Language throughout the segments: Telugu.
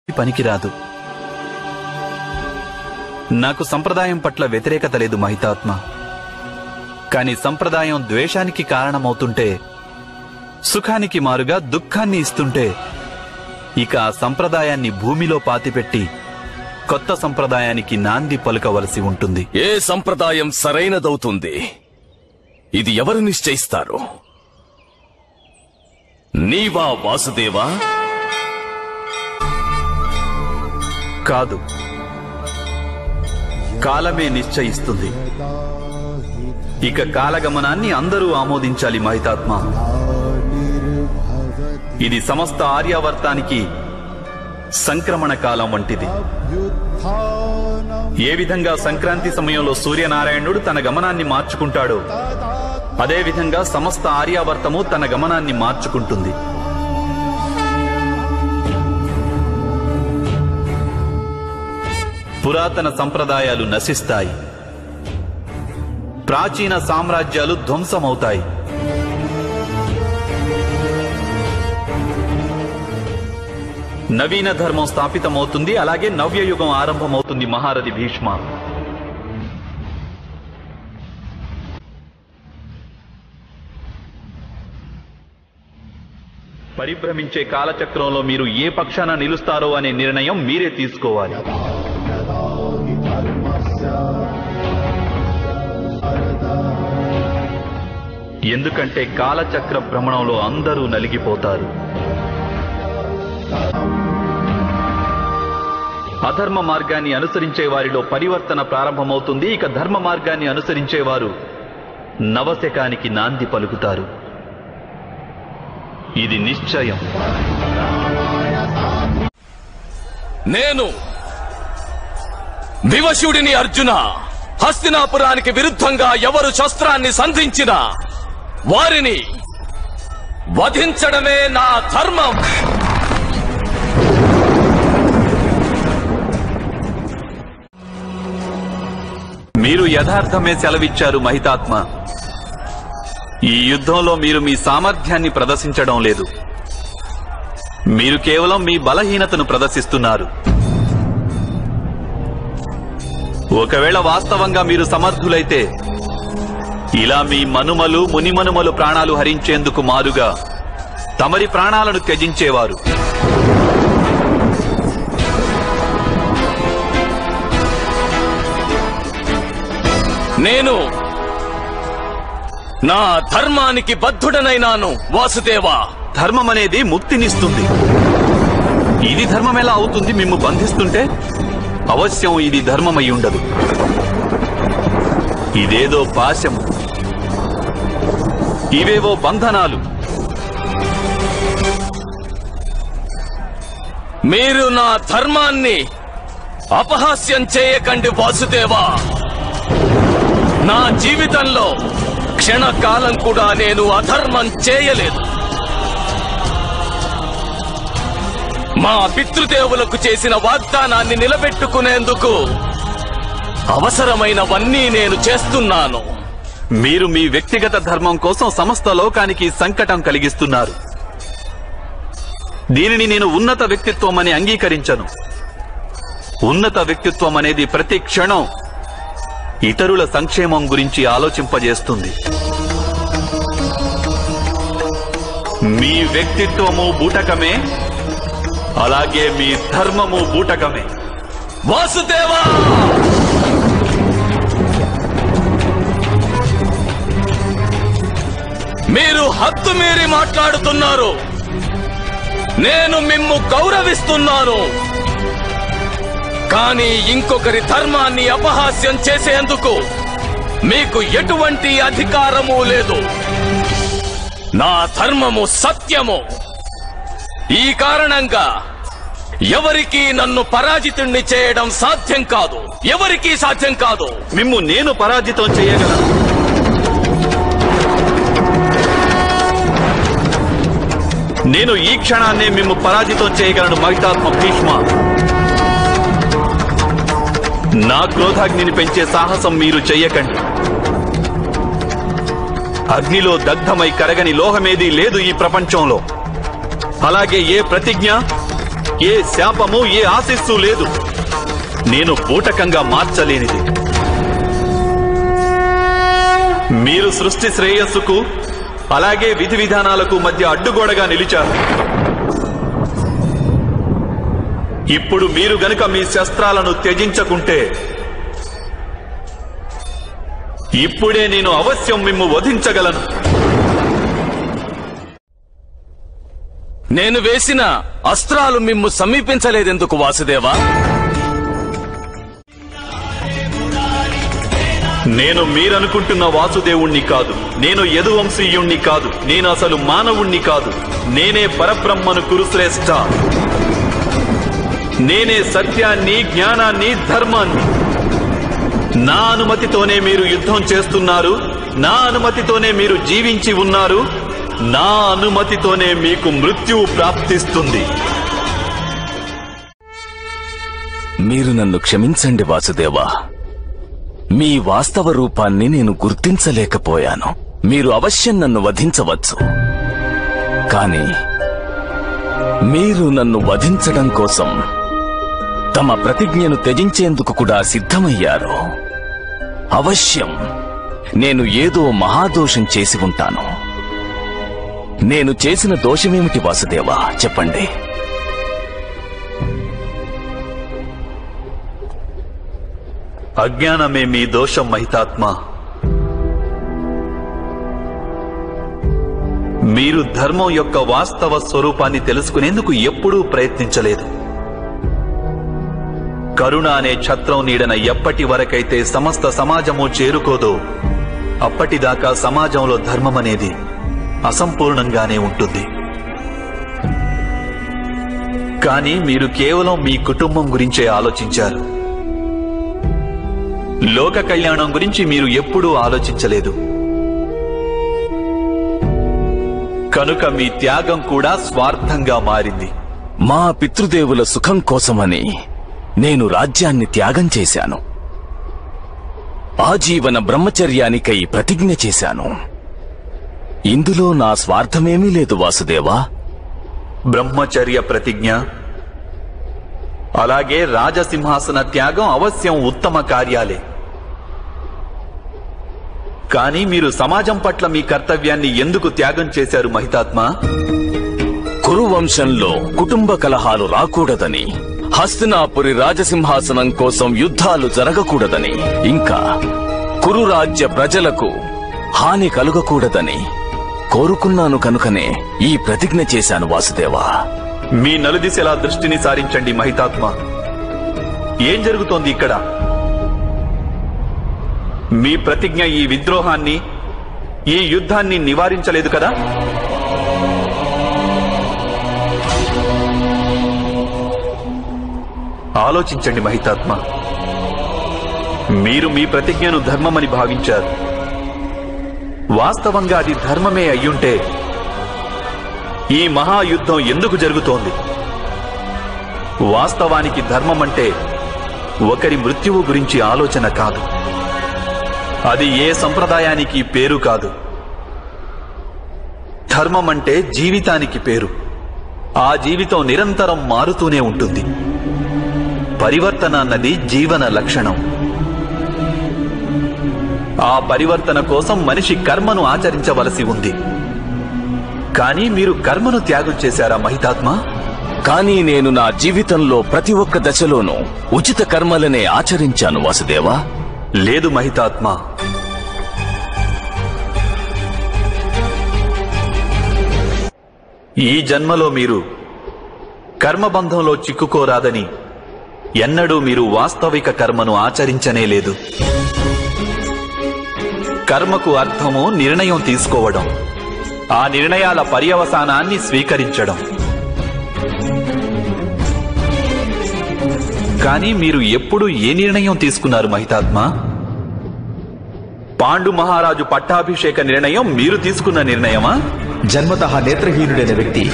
పనికిరాదు. నాకు సంప్రదాయం పట్ల వ్యతిరేకత లేదు మహితాత్మ. కాని సంప్రదాయం ద్వేషానికి కారణమవుతుంటే, సుఖానికి మారుగా దుఃఖాన్ని ఇస్తుంటే, ఇక ఆ సంప్రదాయాన్ని భూమిలో పాతిపెట్టి కొత్త సంప్రదాయానికి నాంది పలుకవలసి ఉంటుంది. ఏ సంప్రదాయం సరైనదవుతుంది, ఇది ఎవరు నిశ్చయిస్తారు? నీవా వాసుదేవా? కాదు, కాలమే నిశ్చయిస్తుంది. ఇక కాలగమనాన్ని అందరూ ఆమోదించాలి మహితాత్మ. ఇది సమస్త ఆర్యావర్తానికి సంక్రమణ కాలం వంటిది. ఏ విధంగా సంక్రాంతి సమయంలో సూర్యనారాయణుడు తన గమనాన్ని మార్చుకుంటాడో, అదేవిధంగా సమస్త ఆర్యావర్తము తన గమనాన్ని మార్చుకుంటుంది. పురాతన సంప్రదాయాలు నశిస్తాయి, ప్రాచీన సామ్రాజ్యాలు ధ్వంసమవుతాయి. నవీన ధర్మం స్థాపితమవుతుంది, అలాగే నవ్యయుగం ఆరంభమవుతుంది. మహారథి భీష్మ, పరిభ్రమించే కాలచక్రంలో మీరు ఏ పక్షాన నిలుస్తారో అనే నిర్ణయం మీరే తీసుకోవాలి. ఎందుకంటే కాలచక్ర భ్రమణంలో అందరూ నలిగిపోతారు. అధర్మ మార్గాన్ని అనుసరించే వారిలో పరివర్తన ప్రారంభమవుతుంది. ఇక ధర్మ మార్గాన్ని అనుసరించేవారు నవశకానికి నాంది పలుకుతారు. ఇది నిశ్చయం. నేను వివశుడిని అర్జున. హస్తినాపురానికి విరుద్ధంగా ఎవరు శస్త్రాన్ని సంధించినా వారిని వధించడమే నా ధర్మం. మీరు యథార్థమే సెలవిచ్చారు మహితాత్మ. ఈ యుద్ధంలో మీరు మీ సామర్థ్యాన్ని ప్రదర్శించడం లేదు, మీరు కేవలం మీ బలహీనతను ప్రదర్శిస్తున్నారు. ఒకవేళ వాస్తవంగా మీరు సమర్థులైతే ఇలా మీ మనుమలు మునిమనుమలు ప్రాణాలు హరించేందుకు మారుగా తమరి ప్రాణాలను త్యజించేవారు. నేను నా ధర్మానికి బద్ధుడనైనాను వాసుదేవా. ధర్మం అనేది ముక్తినిస్తుంది. ఇది ధర్మం ఎలా అవుతుంది? మిమ్ము బంధిస్తుంటే అవశ్యం ఇది ధర్మమై ఉండదు. ఇదేదో పాశము, ఇవేవో బంధనాలు. మీరు నా ధర్మాన్ని అపహాస్యం చేయకండి వాసుదేవా. నా జీవితంలో క్షణకాలం కూడా నేను అధర్మం చేయలేదు. మా పితృదేవులకు చేసిన వాగ్దానాన్ని నిలబెట్టుకునేందుకు అవసరమైనవన్నీ నేను చేస్తున్నాను. మీరు మీ వ్యక్తిగత ధర్మం కోసం సమస్త లోకానికి సంకటం కలిగిస్తున్నారు. దీనిని నేను ఉన్నత వ్యక్తిత్వం అని అంగీకరించను. ఉన్నత వ్యక్తిత్వం అనేది ప్రతి క్షణం ఇతరుల సంక్షేమం గురించి ఆలోచింపజేస్తుంది. మీ వ్యక్తిత్వము బూటకమే, అలాగే మీ ధర్మము బూటకమే. వాసుదేవా, మీరు హద్దు మీరి మాట్లాడుతున్నారు. నేను మిమ్ము గౌరవిస్తున్నాను, కానీ ఇంకొకరి ధర్మాన్ని అపహాస్యం చేసేందుకు మీకు ఎటువంటి అధికారము లేదు. నా ధర్మము సత్యము. ఈ కారణంగా ఎవరికీ నన్ను పరాజితుణ్ణి చేయడం సాధ్యం కాదు. ఎవరికీ సాధ్యం కాదు. మిమ్ము నేను పరాజితం చేయగలను. నేను ఈ క్షణాన్నే మిమ్ము పరాజితం చేయగలను మహితాత్మ భీష్మ. నా క్రోధాగ్నిని పెంచే సాహసం మీరు చెయ్యకండి. అగ్నిలో దగ్ధమై కరగని లోహమేదీ లేదు ఈ ప్రపంచంలో. అలాగే ఏ ప్రతిజ్ఞ ఏ శాపము, ఏ ఆశీస్సు లేదు. నేను బూటకంగా మార్చలేనిది. మీరు సృష్టి శ్రేయస్సుకు అలాగే విధి విధానాలకు మధ్య అడ్డుగోడగా నిలిచారు. ఇప్పుడు మీరు గనుక మీ శస్త్రాలను త్యజించకుంటే ఇప్పుడే నేను అవశ్యం మిమ్ము వధించగలను. నేను వేసిన అస్త్రాలు మిమ్ము సమీపించలేదెందుకు వాసుదేవా? నేను మీరనుకుంటున్న వాసుదేవుణ్ణి కాదు. నేను యదువంశీయుణ్ణి కాదు. నేను అసలు మానవుణ్ణి కాదు. నేనే పరబ్రహ్మను కురుశ్రేష్ఠ. నేనే సత్యాన్ని, జ్ఞానాన్ని, ధర్మాన్ని. నా అనుమతితోనే మీరు యుద్ధం చేస్తున్నారు. నా అనుమతితోనే మీరు జీవించి ఉన్నారు. నా అనుమతితోనే మీకు మృత్యువు ప్రాప్తిస్తుంది. మీరు నన్ను క్షమించండి వాసుదేవా. మీ వాస్తవ రూపాన్ని నేను గుర్తించలేకపోయాను. మీరు అవశ్యం నన్ను వధించవచ్చు. కాని మీరు నన్ను వధించడం కోసం తమ ప్రతిజ్ఞను త్యజించేందుకు కూడా సిద్ధమయ్యారు. అవశ్యం నేను ఏదో మహాదోషం చేసి ఉంటాను. నేను చేసిన దోషమేమిటి వాసుదేవా, చెప్పండి. అజ్ఞానమే మీ దోషం మహితాత్మ. మీరు ధర్మం యొక్క వాస్తవ స్వరూపాన్ని తెలుసుకునేందుకు ఎప్పుడూ ప్రయత్నించలేదు. కరుణ అనే ఛత్రం నీడన ఎప్పటి వరకైతే సమస్త సమాజము చేరుకోదో అప్పటిదాకా సమాజంలో ధర్మం అనేది అసంపూర్ణంగానే ఉంటుంది. కానీ మీరు కేవలం మీ కుటుంబం గురించే ఆలోచించారు. లోక కళ్యాణం గురించి మీరు ఎప్పుడూ ఆలోచించలేదు. కనుక మీ త్యాగం కూడా స్వార్థంగా మారింది. మా పితృదేవుల సుఖం కోసమని నేను రాజ్యాన్ని త్యాగం చేశాను. ఆజీవన బ్రహ్మచర్యానికై ప్రతిజ్ఞ చేశాను. ఇందులో నా స్వార్థమేమీ లేదు వాసుదేవా. బ్రహ్మచర్య ప్రతిజ్ఞ అలాగే రాజసింహాసన త్యాగం అవశ్యం ఉత్తమ కార్యాలే. కానీ మీరు సమాజం పట్ల మీ కర్తవ్యాన్ని ఎందుకు త్యాగం చేశారు మహితాత్మ? కురువంశంలో కుటుంబ కలహాలు రాకూడదని, హస్తినాపురి రాజసింహాసనం కోసం యుద్ధాలు జరగకూడదని, ఇంకా కురు రాజ్య ప్రజలకు హాని కలుగకూడదని కోరుకున్నాను. కనుకనే ఈ ప్రతిజ్ఞ చేశాను వాసుదేవా. మీ నలుదిశలా దృష్టిని సారించండి మహితాత్మ. ఏం జరుగుతోంది ఇక్కడ? మీ ప్రతిజ్ఞ ఈ విద్రోహాన్ని, ఈ యుద్ధాన్ని నివారించలేదు కదా? ఆలోచించండి మహితాత్మ. మీరు మీ ప్రతిజ్ఞను ధర్మమని భావించారు. వాస్తవంగా అది ధర్మమే అయ్యుంటే ఈ మహాయుద్ధం ఎందుకు జరుగుతోంది? వాస్తవానికి ధర్మమంటే ఒకరి మృత్యువు గురించి ఆలోచన కాదు. అది ఏ సంప్రదాయానికి పేరు కాదు. ధర్మమంటే జీవితానికి పేరు. ఆ జీవితం నిరంతరం మారుతూనే ఉంటుంది. పరివర్తన అన్నది జీవన లక్షణం. ఆ పరివర్తన కోసం మనిషి కర్మను ఆచరించవలసి ఉంది. కానీ మీరు కర్మను త్యాగం చేశారా మహితాత్మ? కానీ నేను నా జీవితంలో ప్రతి ఒక్క దశలోనూ ఉచిత కర్మలనే ఆచరించాను వాసుదేవా. లేదు మహితాత్మ. ఈ జన్మలో మీరు కర్మబంధంలో చిక్కుకోరాదని ఎన్నడూ మీరు వాస్తవిక కర్మను ఆచరించనే లేదు. కర్మకు అర్థము నిర్ణయం తీసుకోవడం, ఆ నిర్ణయాల పర్యవసానాన్ని స్వీకరించడం. కానీ మీరు ఎప్పుడు ఏ నిర్ణయం తీసుకున్నారు మహితాత్మ? పాండు మహారాజు పట్టాభిషేక నిర్ణయం మీరు తీసుకున్న నిర్ణయమా? జన్మతః నేత్రహీనుడైన వ్యక్తి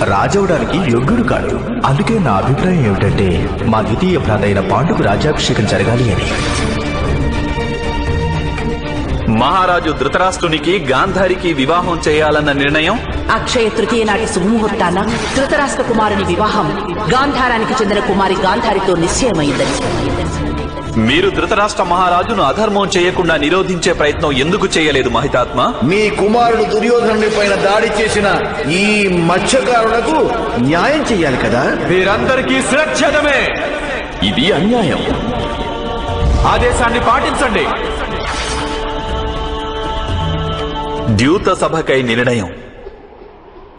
రాజవడానికి యోగ్యుడు కాడు. అందుకే నా అభిప్రాయం ఏమిటంటే మా ద్వితీయ భ్రాత అయిన పాండుకు రాజ్యాభిషేకం జరగాలి అని. మహారాజు ధృతరాష్ట్రునికి గాంధారికి వివాహం చేయాలన్న నిర్ణయం అక్షయ తృతీయ నాటి శుభముహూర్తాన ధృతరాష్ట్ర కుమారుని వివాహం గాంధారానికి చెందిన కుమారి గాంధారితో నిశ్చయమైందని. మీరు ధృతరాష్ట్ర మహారాజును అధర్మం చేయకుండా నిరోధించే ప్రయత్నం ఎందుకు చేయలేదు మహితాత్మ? మీ కుమారుడు దుర్యోధనుడి పైన దాడి చేసిన ఈ మత్స్యకారులకు న్యాయం చెయ్యాలి కదా. వీరందరికీ శిరచ్ఛేదమే. ఇది అన్యాయం. ఆదేశాన్ని పాటించండి. ద్యూత సభకై నిర్ణయం.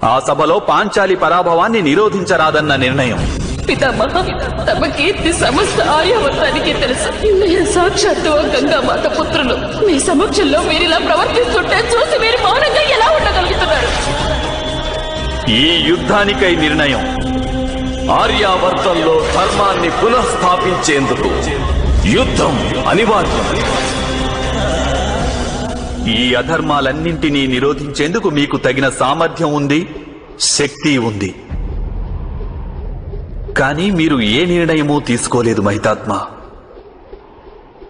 ఆ సభలో పాంచాలి పరాభవాన్ని నిరోధించరాదన్న నిర్ణయం. పితామహ, తమ కీర్తి సమస్త ఆర్యావర్తానికి తెలుసు. మీరు సాక్షాత్తు గంగామాత పుత్రులు. మీ సమక్షంలో మీరిలా ప్రవర్తిస్తుంటే చూసి మీరు మౌనంగా ఎలా ఉండగలుగుతున్నారు? ఈ యుద్ధానికై నిర్ణయం. ఆర్యావర్తంలో ధర్మాన్ని పునఃస్థాపించేందుకు యుద్ధం అనివార్యం. ఈ అధర్మాలన్నింటినీ నిరోధించేందుకు మీకు తగిన సామర్థ్యం ఉంది, శక్తి ఉంది. కానీ మీరు ఏ నిర్ణయమూ తీసుకోలేదు మహితాత్మ.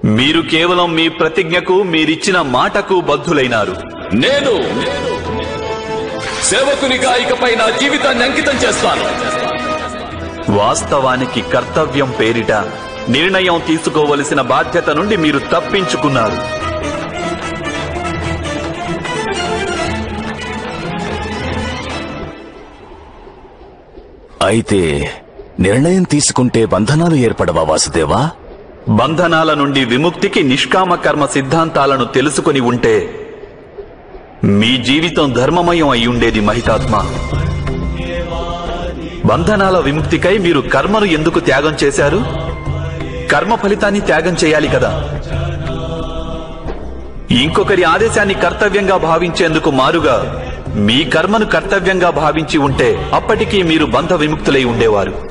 మీరు కేవలం మీ ప్రతిజ్ఞకు, మీరిచ్చిన మాటకు బద్ధులైనారు. నేను సేవకునిగా ఇకపై నా జీవితాన్ని అంకితం చేస్తాను. వాస్తవానికి కర్తవ్యం పేరిట నిర్ణయం తీసుకోవలసిన బాధ్యత నుండి మీరు తప్పించుకున్నారు. అయితే నిర్ణయం తీసుకుంటే బంధనాలు ఏర్పడవా వాసుదేవా? బంధనాల నుండి విముక్తికి నిష్కామ కర్మ సిద్ధాంతాలను తెలుసుకుని ఉంటే మీ జీవితం ధర్మమయం అయి ఉండేది మహితాత్మ. బంధనాల విముక్తికై మీరు కర్మను ఎందుకు త్యాగం చేశారు? కర్మ ఫలితాన్ని త్యాగం చేయాలి కదా. ఇంకొకరి ఆదేశాన్ని కర్తవ్యంగా భావించేందుకు మారుగా మీ కర్మను కర్తవ్యంగా భావించి ఉంటే అప్పటికీ మీరు బంధ విముక్తులై ఉండేవారు.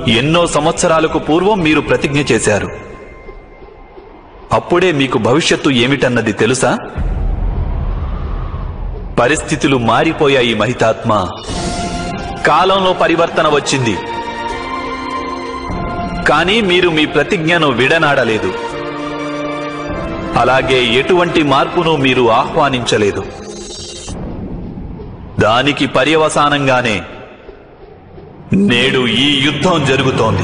ఎన్నో సంవత్సరాలకు పూర్వం మీరు ప్రతిజ్ఞ చేశారు. అప్పుడే మీకు భవిష్యత్తు ఏమిటన్నది తెలుసా? పరిస్థితులు మారిపోయాయి మహితాత్మ. కాలంలో పరివర్తన వచ్చింది. కానీ మీరు మీ ప్రతిజ్ఞను విడనాడలేదు. అలాగే ఎటువంటి మార్పును మీరు ఆహ్వానించలేదు. దానికి పర్యవసానంగానే నేడు ఈ యుద్ధం జరుగుతోంది.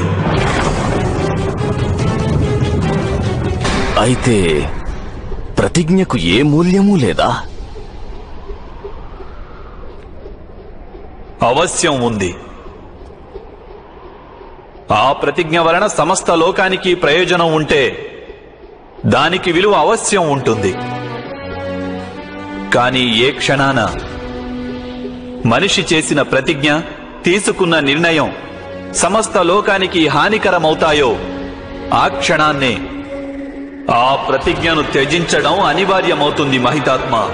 అయితే ప్రతిజ్ఞకు ఏ మూల్యమూ లేదా? అవశ్యం ఉంది. ఆ ప్రతిజ్ఞ వలన సమస్త లోకానికి ప్రయోజనం ఉంటే దానికి విలువ అవశ్యం ఉంటుంది. కానీ ఏ క్షణాన మనిషి చేసిన ప్రతిజ్ఞ, తీసుకున్న నిర్ణయం సమస్త లోకానికి హానికరమవుతాయో ఆ క్షణాన్నే ఆ ప్రతిజ్ఞను త్యజించడం అనివార్యమవుతుంది మహితాత్మ.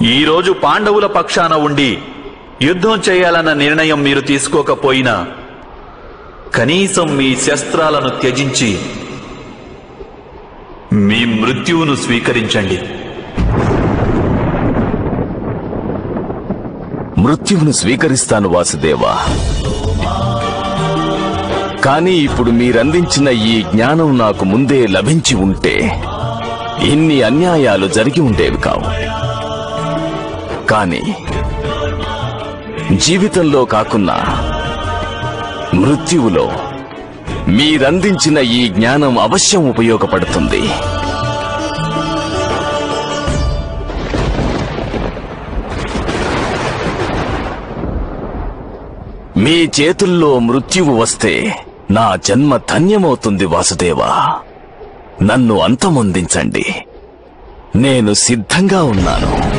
ఈరోజు పాండవుల పక్షాన ఉండి యుద్ధం చేయాలన్న నిర్ణయం మీరు తీసుకోకపోయినా కనీసం మీ శస్త్రాలను త్యజించి మీ మృత్యువును స్వీకరించండి. మృత్యువును స్వీకరిస్తాను వాసుదేవా. కానీ ఇప్పుడు మీరందించిన ఈ జ్ఞానం నాకు ముందే లభించి ఉంటే ఇన్ని అన్యాయాలు జరిగి ఉండేవి కావు. కానీ జీవితంలో కాకున్నా మృత్యువులో మీరందించిన ఈ జ్ఞానం అవశ్యం ఉపయోగపడుతుంది. మీ చేతుల్లో మృత్యువు వస్తే నా జన్మ ధన్యమవుతుంది వాసుదేవా. నన్ను అంతమొందించండి. నేను సిద్ధంగా ఉన్నాను.